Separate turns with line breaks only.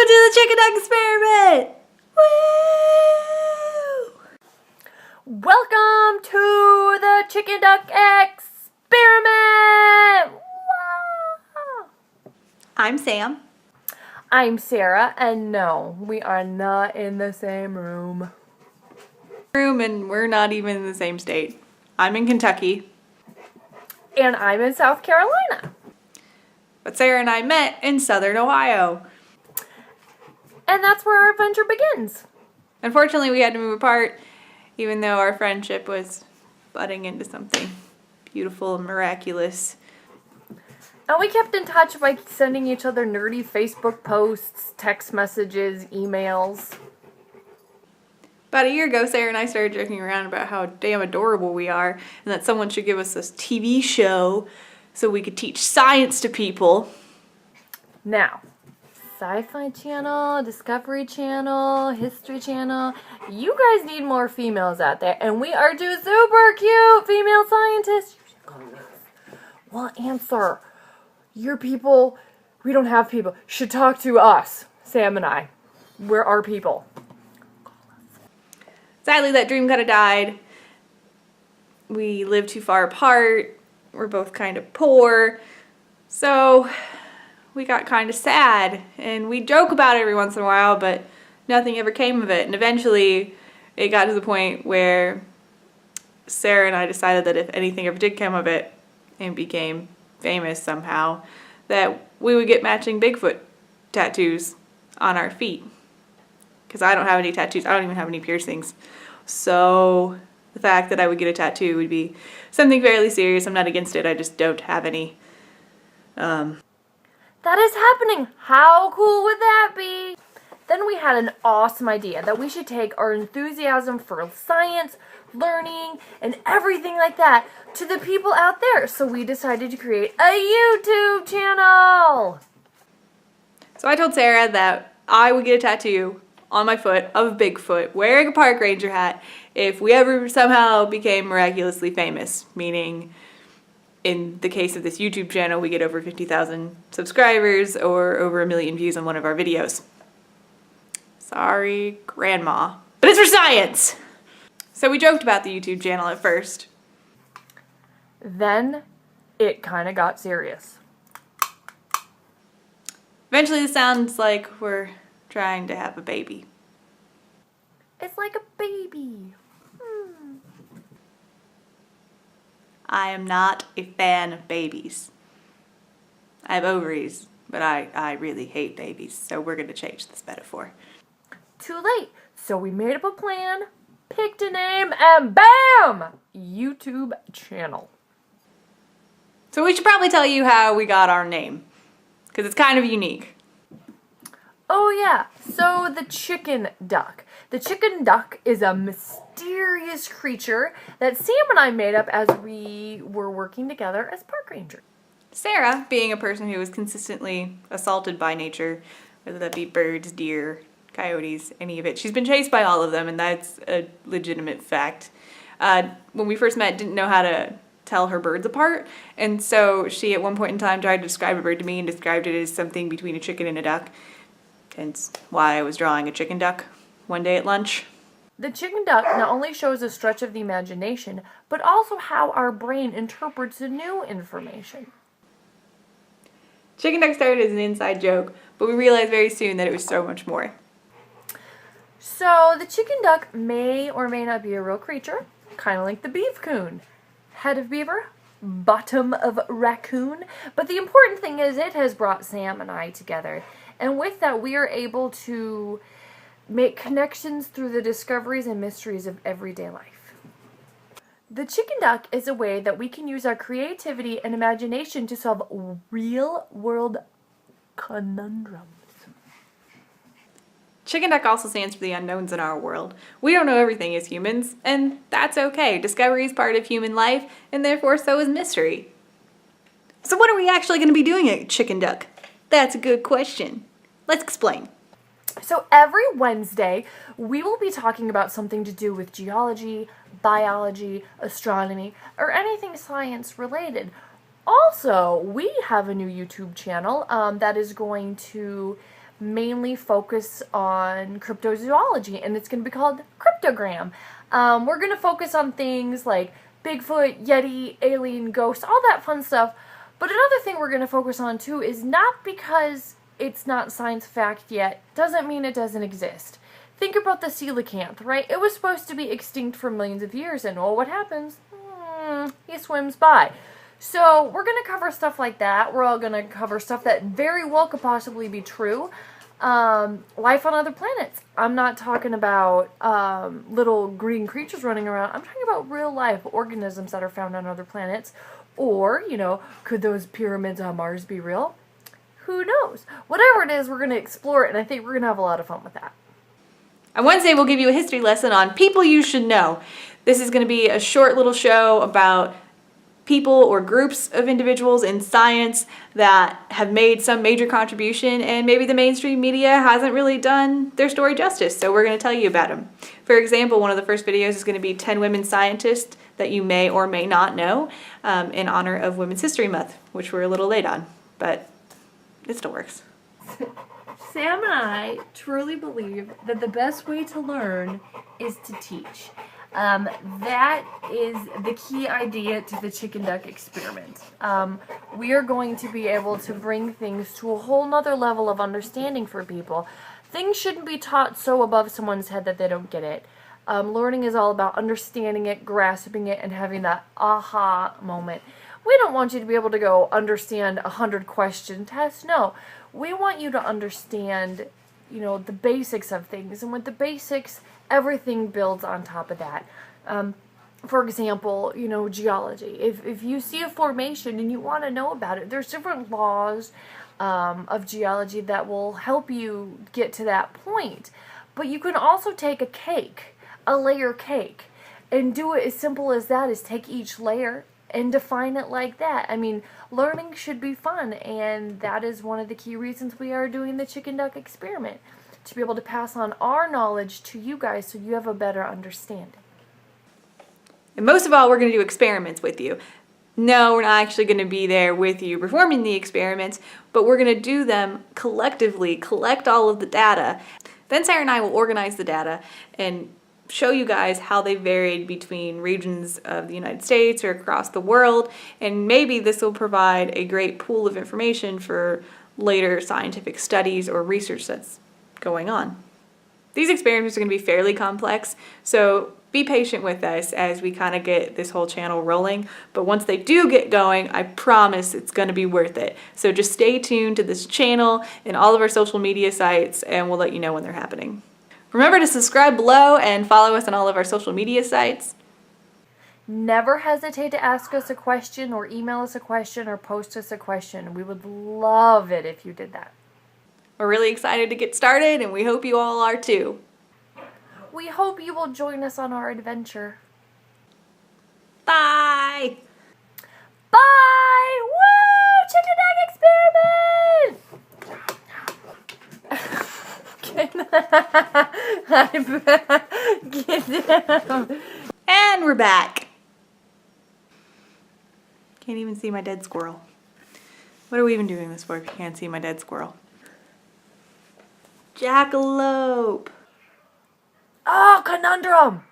Welcome to the chicken duck experiment! Woo! Welcome to the chicken duck experiment! Wow! I'm Sam. I'm Sarah, and no, we are not in the same room.
And we're not even in the same state. I'm in Kentucky.
And I'm in South Carolina.
But Sarah and I met in Southern Ohio.
And that's where our adventure begins.
Unfortunately, we had to move apart, even though our friendship was budding into something beautiful and miraculous.
And we kept in touch by sending each other nerdy Facebook posts, text messages, emails.
About a year ago, Sarah and I started joking around about how damn adorable we are and that someone should give us this TV show so we could teach science to people.
Now, Sci-Fi Channel, Discovery Channel, History Channel, you guys need more females out there, and we are two super cute female scientists. You should call us. We'll answer. Your people, we don't have people, should talk to us, Sam and I. We're our people.
Sadly, that dream kind of died. We live too far apart. We're both kind of poor. So we got kind of sad. And we joke about it every once in a while, but nothing ever came of it. And eventually it got to the point where Sarah and I decided that if anything ever did come of it and became famous somehow, that we would get matching Bigfoot tattoos on our feet. Because I don't have any tattoos. I don't even have any piercings. So the fact that I would get a tattoo would be something fairly serious. I'm not against it. I just don't have any.
That is happening. How cool would that be? Then we had an awesome idea that we should take our enthusiasm for science, learning, and everything like that to the people out there. So we decided to create a YouTube channel.
So I told Sarah that I would get a tattoo on my foot of Bigfoot wearing a park ranger hat if we ever somehow became miraculously famous, meaning in the case of this YouTube channel we get over 50,000 subscribers or over 1 million views on one of our videos. Sorry, Grandma. But it's for science! So we joked about the YouTube channel at first.
Then it kind of got serious.
Eventually this sounds like we're trying to have a baby.
It's like a baby.
I am not a fan of babies. I have ovaries, but I really hate babies, so we're gonna change this metaphor.
Too late. So we made up a plan, picked a name, and BAM! YouTube channel.
So we should probably tell you how we got our name, because it's kind of unique.
Oh yeah, so the chicken duck. The chicken duck is a mysterious creature that Sam and I made up as we were working together as park rangers.
Sarah, being a person who was consistently assaulted by nature, whether that be birds, deer, coyotes, any of it, she's been chased by all of them, and that's a legitimate fact. When we first met, didn't know how to tell her birds apart, and so she at one point in time tried to describe a bird to me and described it as something between a chicken and a duck. Hence why I was drawing a chicken duck one day at lunch.
The chicken duck not only shows a stretch of the imagination, but also how our brain interprets the new information.
Chicken duck started as an inside joke, but we realized very soon that it was so much more.
So the chicken duck may or may not be a real creature, kind of like the beef coon. Head of beaver, bottom of raccoon, but the important thing is it has brought Sam and I together. And with that, we are able to make connections through the discoveries and mysteries of everyday life. The chicken duck is a way that we can use our creativity and imagination to solve real-world conundrums.
Chicken duck also stands for the unknowns in our world. We don't know everything as humans, and that's okay. Discovery is part of human life, and therefore so is mystery. So what are we actually going to be doing at Chicken Duck? That's a good question. Let's explain.
So every Wednesday, we will be talking about something to do with geology, biology, astronomy, or anything science related. Also, we have a new YouTube channel that is going to mainly focus on cryptozoology, and it's going to be called Cryptogram. We're going to focus on things like Bigfoot, Yeti, alien, ghosts, all that fun stuff. But another thing we're going to focus on too is not because it's not science fact yet, doesn't mean it doesn't exist. Think about the coelacanth, right? It was supposed to be extinct for millions of years, and what happens? He swims by. So we're going to cover stuff like that. We're all going to cover stuff that very well could possibly be true. Life on other planets. I'm not talking about little green creatures running around. I'm talking about real life organisms that are found on other planets. Or, could those pyramids on Mars be real? Who knows? Whatever it is, we're going to explore it, and I think we're going to have a lot of fun with that.
On Wednesday, we'll give you a history lesson on people you should know. This is going to be a short little show about people or groups of individuals in science that have made some major contribution, and maybe the mainstream media hasn't really done their story justice, so we're going to tell you about them. For example, one of the first videos is going to be 10 women scientists that you may or may not know in honor of Women's History Month, which we're a little late on, but it still works.
Sam and I truly believe that the best way to learn is to teach. That is the key idea to the chicken duck experiment. We are going to be able to bring things to a whole nother level of understanding for people. Things shouldn't be taught so above someone's head that they don't get it. Learning is all about understanding it, grasping it, and having that aha moment. We don't want you to be able to go understand 100 question test. No, we want you to understand, the basics of things. And with the basics, everything builds on top of that. For example, geology. If you see a formation and you want to know about it, there's different laws of geology that will help you get to that point. But you can also take a layer cake, and do it as simple as that, is take each layer and define it like that. I mean, learning should be fun, and that is one of the key reasons we are doing the chicken duck experiment, to be able to pass on our knowledge to you guys so you have a better understanding.
And most of all, we're going to do experiments with you. No, we're not actually going to be there with you performing the experiments, but we're going to do them collectively, collect all of the data. Then Sarah and I will organize the data and show you guys how they varied between regions of the United States or across the world, and maybe this will provide a great pool of information for later scientific studies or research that's going on. These experiments are going to be fairly complex, so be patient with us as we kind of get this whole channel rolling, but once they do get going, I promise it's going to be worth it. So just stay tuned to this channel and all of our social media sites, and we'll let you know when they're happening. Remember to subscribe below and follow us on all of our social media sites.
Never hesitate to ask us a question or email us a question or post us a question. We would love it if you did that.
We're really excited to get started, and we hope you all are too.
We hope you will join us on our adventure.
Bye!
Bye! Woo! Chicken duck experiment! Get down.
And we're back. Can't even see my dead squirrel. What are we even doing this for if you can't see my dead squirrel? Jackalope.
Oh, conundrum!